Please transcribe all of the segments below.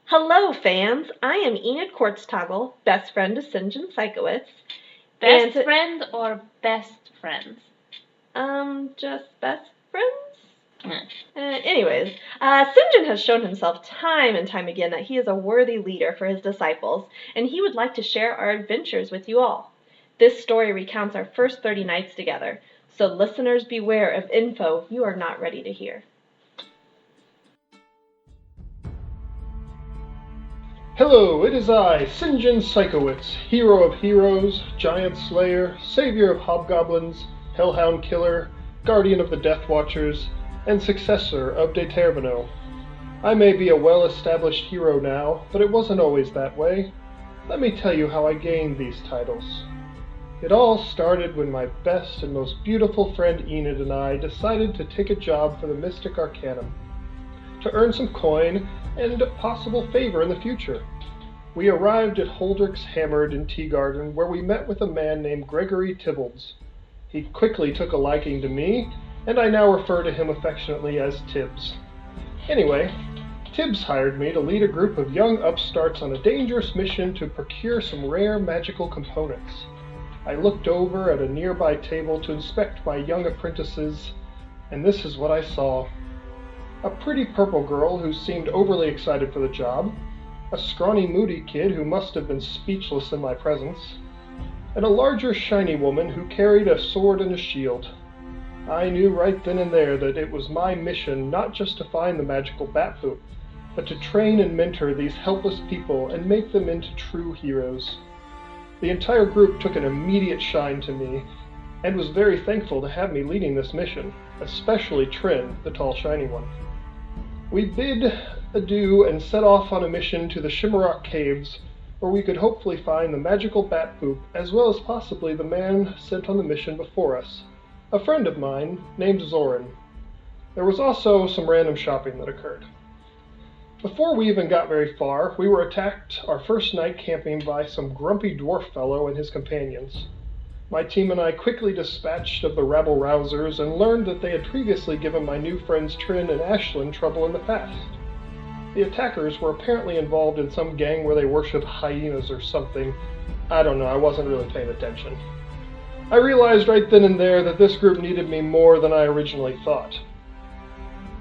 Hello, fans! I am Enid Quartztoggle, best friend to Sinjin Psychowitz. Best friend or best friends? Just best friends? Hmm. Anyways, Sinjin has shown himself time and time again that he is a worthy leader for his disciples, and he would like to share our adventures with you all. This story recounts our first 30 nights together, so listeners beware of info you are not ready to hear. Hello, it is I, Sinjin Psychowitz, hero of heroes, giant slayer, savior of hobgoblins, hellhound killer, guardian of the Death Watchers, and successor of De Termino. I may be a well-established hero now, but it wasn't always that way. Let me tell you how I gained these titles. It all started when my best and most beautiful friend Enid and I decided to take a job for the Mystic Arcanum, to earn some coin and possible favor in the future. We arrived at Holdrick's Hammered in Tea Garden, where we met with a man named Gregory Tybbalds. He quickly took a liking to me, and I now refer to him affectionately as Tibbs. Anyway, Tibbs hired me to lead a group of young upstarts on a dangerous mission to procure some rare magical components. I looked over at a nearby table to inspect my young apprentices, and this is what I saw. A pretty purple girl who seemed overly excited for the job, a scrawny moody kid who must have been speechless in my presence, and a larger shiny woman who carried a sword and a shield. I knew right then and there that it was my mission not just to find the magical bat boot, but to train and mentor these helpless people and make them into true heroes. The entire group took an immediate shine to me, and was very thankful to have me leading this mission, especially Trin, the tall shiny one. We bid adieu and set off on a mission to the Shimmerrock Caves, where we could hopefully find the magical bat poop, as well as possibly the man sent on the mission before us, a friend of mine named Zoran. There was also some random shopping that occurred. Before we even got very far, we were attacked our first night camping by some grumpy dwarf fellow and his companions. My team and I quickly dispatched of the rabble-rousers and learned that they had previously given my new friends Trin and Ashlyn trouble in the past. The attackers were apparently involved in some gang where they worship hyenas or something. I don't know, I wasn't really paying attention. I realized right then and there that this group needed me more than I originally thought.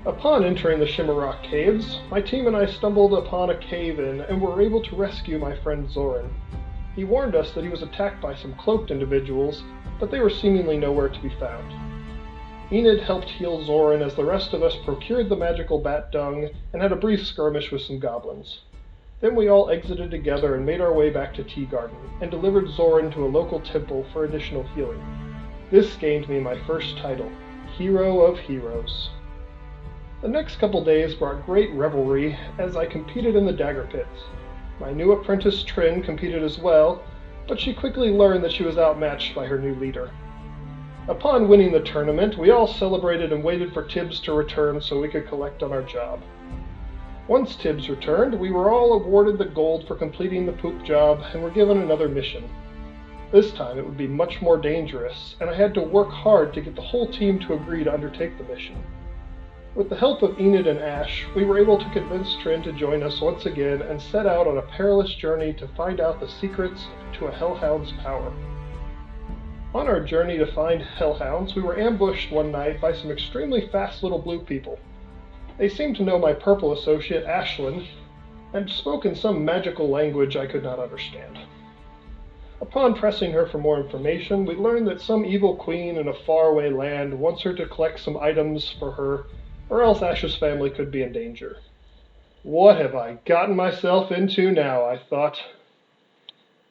Upon entering the Shimmerrock Caves, my team and I stumbled upon a cave-in and were able to rescue my friend Zoran. He warned us that he was attacked by some cloaked individuals, but they were seemingly nowhere to be found. Enid helped heal Zoran as the rest of us procured the magical bat dung and had a brief skirmish with some goblins. Then we all exited together and made our way back to Tea Garden, and delivered Zoran to a local temple for additional healing. This gained me my first title, Hero of Heroes. The next couple days brought great revelry as I competed in the dagger pits. My new apprentice Trin competed as well, but she quickly learned that she was outmatched by her new leader. Upon winning the tournament, we all celebrated and waited for Tibbs to return so we could collect on our job. Once Tibbs returned, we were all awarded the gold for completing the poop job and were given another mission. This time it would be much more dangerous, and I had to work hard to get the whole team to agree to undertake the mission. With the help of Enid and Ash, we were able to convince Trin to join us once again and set out on a perilous journey to find out the secrets to a hellhound's power. On our journey to find hellhounds, we were ambushed one night by some extremely fast little blue people. They seemed to know my purple associate, Ashlyn, and spoke in some magical language I could not understand. Upon pressing her for more information, we learned that some evil queen in a faraway land wants her to collect some items for her, or else Ash's family could be in danger. What have I gotten myself into now, I thought.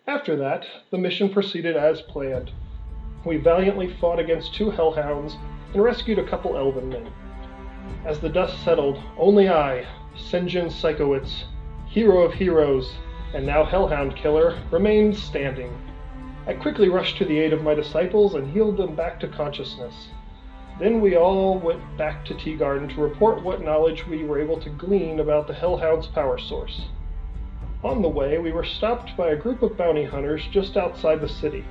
After that, the mission proceeded as planned. We valiantly fought against 2 hellhounds and rescued a couple elven men. As the dust settled, only I, Sinjin Psychowitz, hero of heroes, and now hellhound killer, remained standing. I quickly rushed to the aid of my disciples and healed them back to consciousness. Then we all went back to Tea Garden to report what knowledge we were able to glean about the Hellhound's power source. On the way, we were stopped by a group of bounty hunters just outside the city.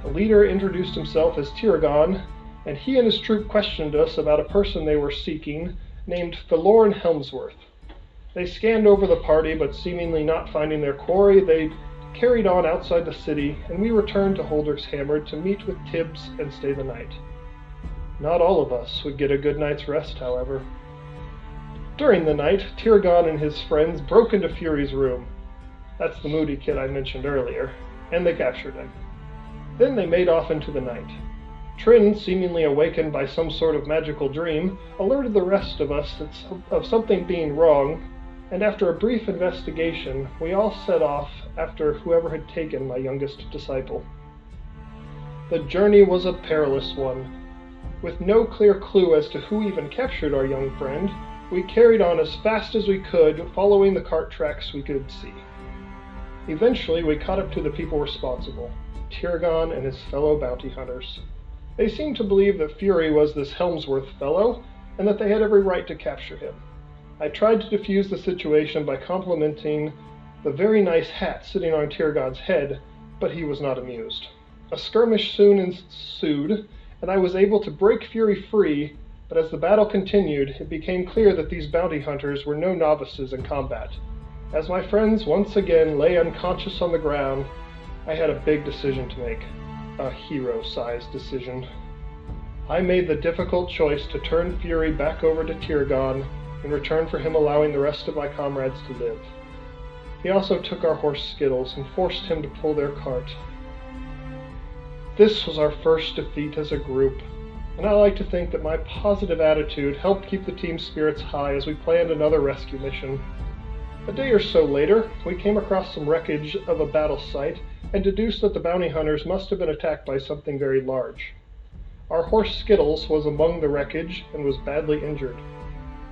The leader introduced himself as Tiragon, and he and his troop questioned us about a person they were seeking named Forlorn Helmsworth. They scanned over the party, but seemingly not finding their quarry, they carried on outside the city, and we returned to Holders Hammered to meet with Tibbs and stay the night. Not all of us would get a good night's rest, however. During the night, Tiragon and his friends broke into Fury's room. That's the moody kid I mentioned earlier, and they captured him. Then they made off into the night. Trin, seemingly awakened by some sort of magical dream, alerted the rest of us of something being wrong, and after a brief investigation, we all set off after whoever had taken my youngest disciple. The journey was a perilous one. With no clear clue as to who even captured our young friend, we carried on as fast as we could, following the cart tracks we could see. Eventually, we caught up to the people responsible, Tiragon and his fellow bounty hunters. They seemed to believe that Fury was this Helmsworth fellow, and that they had every right to capture him. I tried to defuse the situation by complimenting the very nice hat sitting on Tiragon's head, but he was not amused. A skirmish soon ensued, and I was able to break Fury free, but as the battle continued, it became clear that these bounty hunters were no novices in combat. As my friends once again lay unconscious on the ground, I had a big decision to make. A hero-sized decision. I made the difficult choice to turn Fury back over to Tiragon in return for him allowing the rest of my comrades to live. He also took our horse Skittles and forced him to pull their cart. This was our first defeat as a group, and I like to think that my positive attitude helped keep the team's spirits high as we planned another rescue mission. A day or so later, we came across some wreckage of a battle site and deduced that the bounty hunters must have been attacked by something very large. Our horse Skittles was among the wreckage and was badly injured.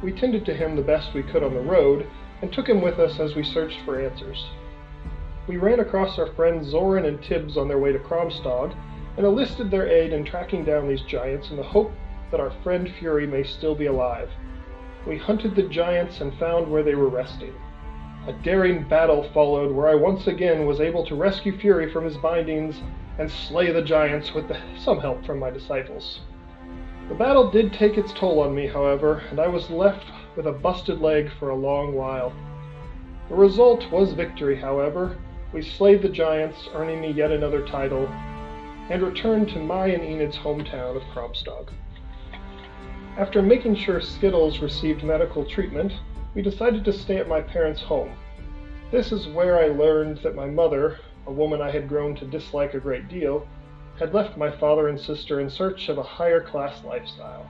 We tended to him the best we could on the road and took him with us as we searched for answers. We ran across our friends Zoran and Tibbs on their way to Kromstog and enlisted their aid in tracking down these giants in the hope that our friend Fury may still be alive. We hunted the giants and found where they were resting. A daring battle followed where I once again was able to rescue Fury from his bindings and slay the giants with some help from my disciples. The battle did take its toll on me, however, and I was left with a busted leg for a long while. The result was victory, however. We slayed the giants, earning me yet another title, and returned to my and Enid's hometown of Kromstog. After making sure Skittles received medical treatment, we decided to stay at my parents' home. This is where I learned that my mother, a woman I had grown to dislike a great deal, had left my father and sister in search of a higher class lifestyle.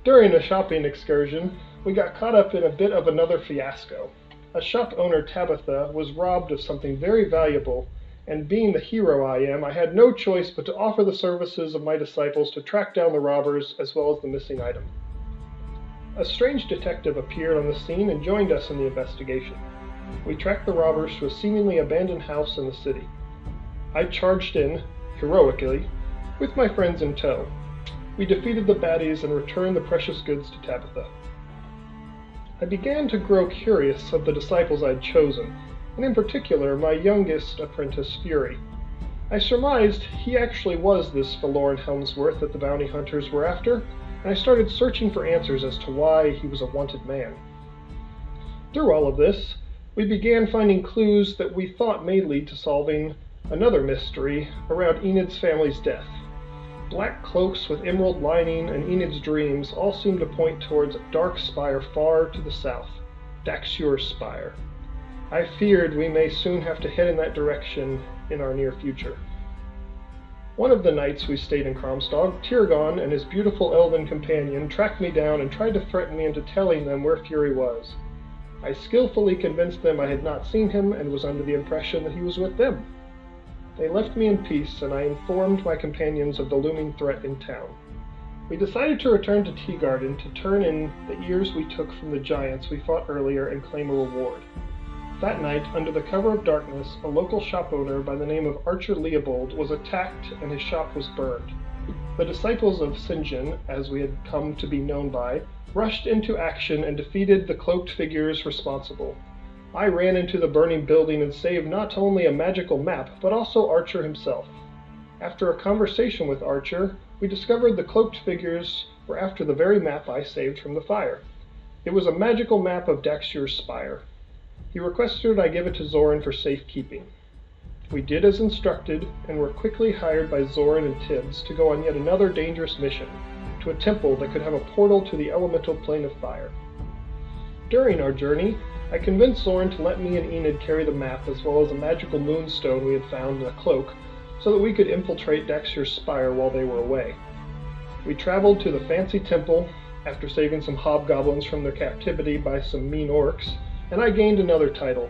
During a shopping excursion, we got caught up in a bit of another fiasco. A shop owner, Tabitha, was robbed of something very valuable, and being the hero I am, I had no choice but to offer the services of my disciples to track down the robbers as well as the missing item. A strange detective appeared on the scene and joined us in the investigation. We tracked the robbers to a seemingly abandoned house in the city. I charged in, heroically, with my friends in tow. We defeated the baddies and returned the precious goods to Tabitha. I began to grow curious of the disciples I had chosen, and in particular my youngest apprentice, Fury. I surmised he actually was this forlorn Helmsworth that the bounty hunters were after, and I started searching for answers as to why he was a wanted man. Through all of this, we began finding clues that we thought may lead to solving another mystery around Enid's family's death. Black cloaks with emerald lining and Enid's dreams all seemed to point towards a dark spire far to the south, Daxur's Spire. I feared we may soon have to head in that direction in our near future. One of the nights we stayed in Kromstog, Tiragon and his beautiful elven companion tracked me down and tried to threaten me into telling them where Fury was. I skillfully convinced them I had not seen him and was under the impression that he was with them. They left me in peace, and I informed my companions of the looming threat in town. We decided to return to Teagarden to turn in the ears we took from the giants we fought earlier and claim a reward. That night, under the cover of darkness, a local shop owner by the name of Archer Leopold was attacked and his shop was burned. The disciples of Sinjin, as we had come to be known by, rushed into action and defeated the cloaked figures responsible. I ran into the burning building and saved not only a magical map, but also Archer himself. After a conversation with Archer, we discovered the cloaked figures were after the very map I saved from the fire. It was a magical map of Daxur's spire. He requested I give it to Zoran for safekeeping. We did as instructed, and were quickly hired by Zoran and Tibbs to go on yet another dangerous mission, to a temple that could have a portal to the elemental plane of fire. During our journey, I convinced Zoran to let me and Enid carry the map as well as a magical moonstone we had found in a cloak, so that we could infiltrate Daxur's spire while they were away. We traveled to the fancy temple, after saving some hobgoblins from their captivity by some mean orcs, and I gained another title,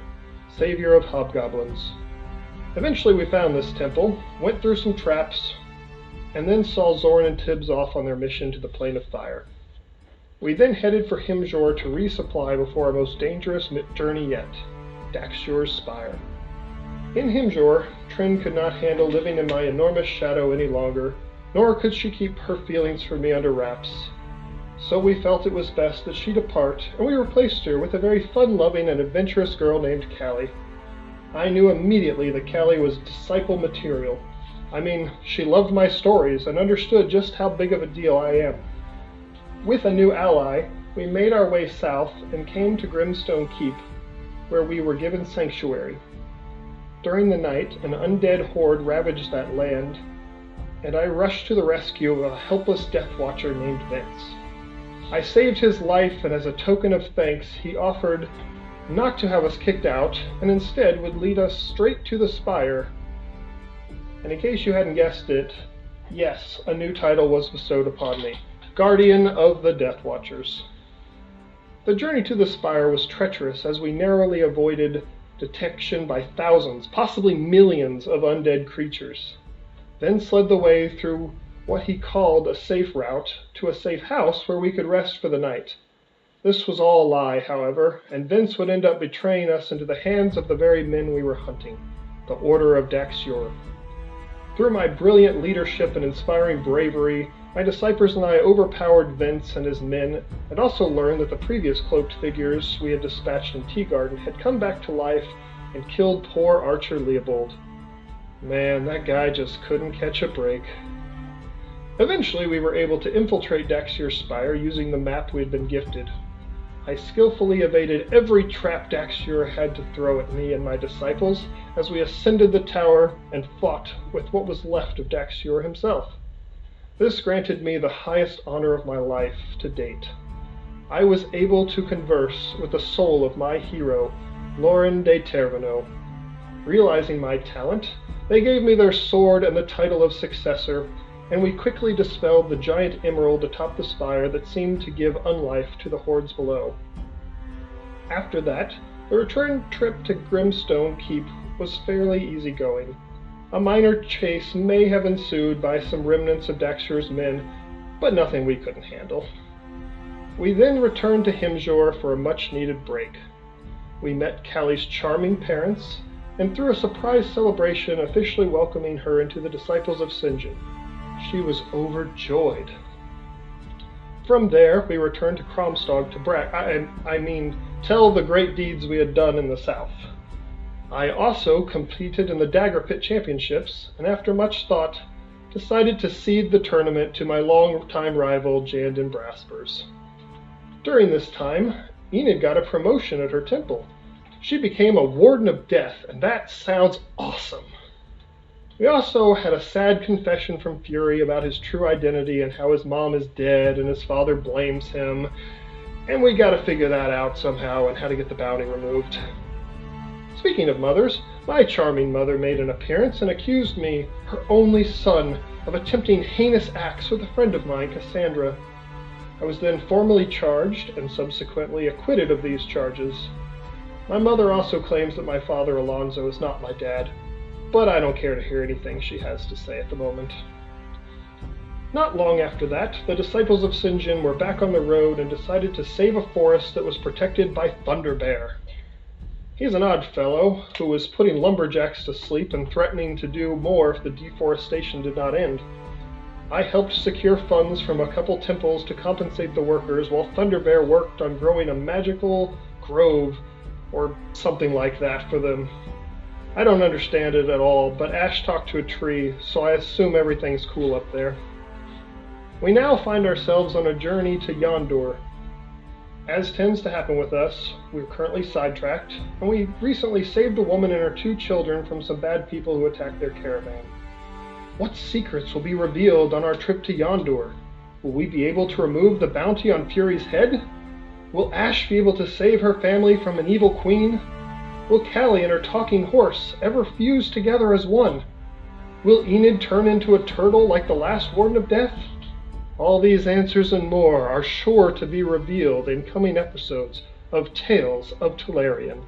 Savior of Hobgoblins. Eventually we found this temple, went through some traps, and then saw Zoran and Tibbs off on their mission to the Plane of Fire. We then headed for Himjor to resupply before our most dangerous journey yet, Daxur's Spire. In Himjor, Trin could not handle living in my enormous shadow any longer, nor could she keep her feelings for me under wraps. So we felt it was best that she depart, and we replaced her with a very fun-loving and adventurous girl named Callie. I knew immediately that Callie was disciple material. I mean, she loved my stories and understood just how big of a deal I am. With a new ally, we made our way south and came to Grimstone Keep, where we were given sanctuary. During the night, an undead horde ravaged that land, and I rushed to the rescue of a helpless Death Watcher named Vince. I saved his life, and as a token of thanks, he offered not to have us kicked out, and instead would lead us straight to the spire. And in case you hadn't guessed it, yes, a new title was bestowed upon me, Guardian of the Death Watchers. The journey to the spire was treacherous as we narrowly avoided detection by thousands, possibly millions of undead creatures. Vince led the way through what he called a safe route to a safe house where we could rest for the night. This was all a lie, however, and Vince would end up betraying us into the hands of the very men we were hunting, the Order of Daxur. Through my brilliant leadership and inspiring bravery, my disciples and I overpowered Vince and his men, and also learned that the previous cloaked figures we had dispatched in Teagarden had come back to life and killed poor Archer Leopold. Man, that guy just couldn't catch a break. Eventually, we were able to infiltrate Daxur's spire using the map we had been gifted. I skillfully evaded every trap Daxur had to throw at me and my disciples as we ascended the tower and fought with what was left of Daxur himself. This granted me the highest honor of my life to date. I was able to converse with the soul of my hero, Lauren de Tervino. Realizing my talent, they gave me their sword and the title of successor, and we quickly dispelled the giant emerald atop the spire that seemed to give unlife to the hordes below. After that, the return trip to Grimstone Keep was fairly easygoing. A minor chase may have ensued by some remnants of Daxur's men, but nothing we couldn't handle. We then returned to Himjor for a much-needed break. We met Callie's charming parents, and threw a surprise celebration officially welcoming her into the Disciples of Sinjin. She was overjoyed. From there, we returned to Kromstog to tell the great deeds we had done in the south. I also competed in the Dagger Pit Championships, and after much thought, decided to cede the tournament to my long-time rival, Jandon Braspers. During this time, Enid got a promotion at her temple. She became a Warden of Death, and that sounds awesome. We also had a sad confession from Fury about his true identity and how his mom is dead and his father blames him, and we gotta figure that out somehow and how to get the bounty removed. Speaking of mothers, my charming mother made an appearance and accused me, her only son, of attempting heinous acts with a friend of mine, Cassandra. I was then formally charged and subsequently acquitted of these charges. My mother also claims that my father Alonzo is not my dad, but I don't care to hear anything she has to say at the moment. Not long after that, the Disciples of Sinjin were back on the road and decided to save a forest that was protected by Thunder Bear. He's an odd fellow who was putting lumberjacks to sleep and threatening to do more if the deforestation did not end. I helped secure funds from a couple temples to compensate the workers while Thunder Bear worked on growing a magical grove or something like that for them. I don't understand it at all, but Ash talked to a tree, so I assume everything's cool up there. We now find ourselves on a journey to Yondur. As tends to happen with us, we're currently sidetracked, and we recently saved a woman and her 2 children from some bad people who attacked their caravan. What secrets will be revealed on our trip to Yondur? Will we be able to remove the bounty on Fury's head? Will Ash be able to save her family from an evil queen? Will Callie and her talking horse ever fuse together as one? Will Enid turn into a turtle like the last Warden of Death? All these answers and more are sure to be revealed in coming episodes of Tales of Talerian.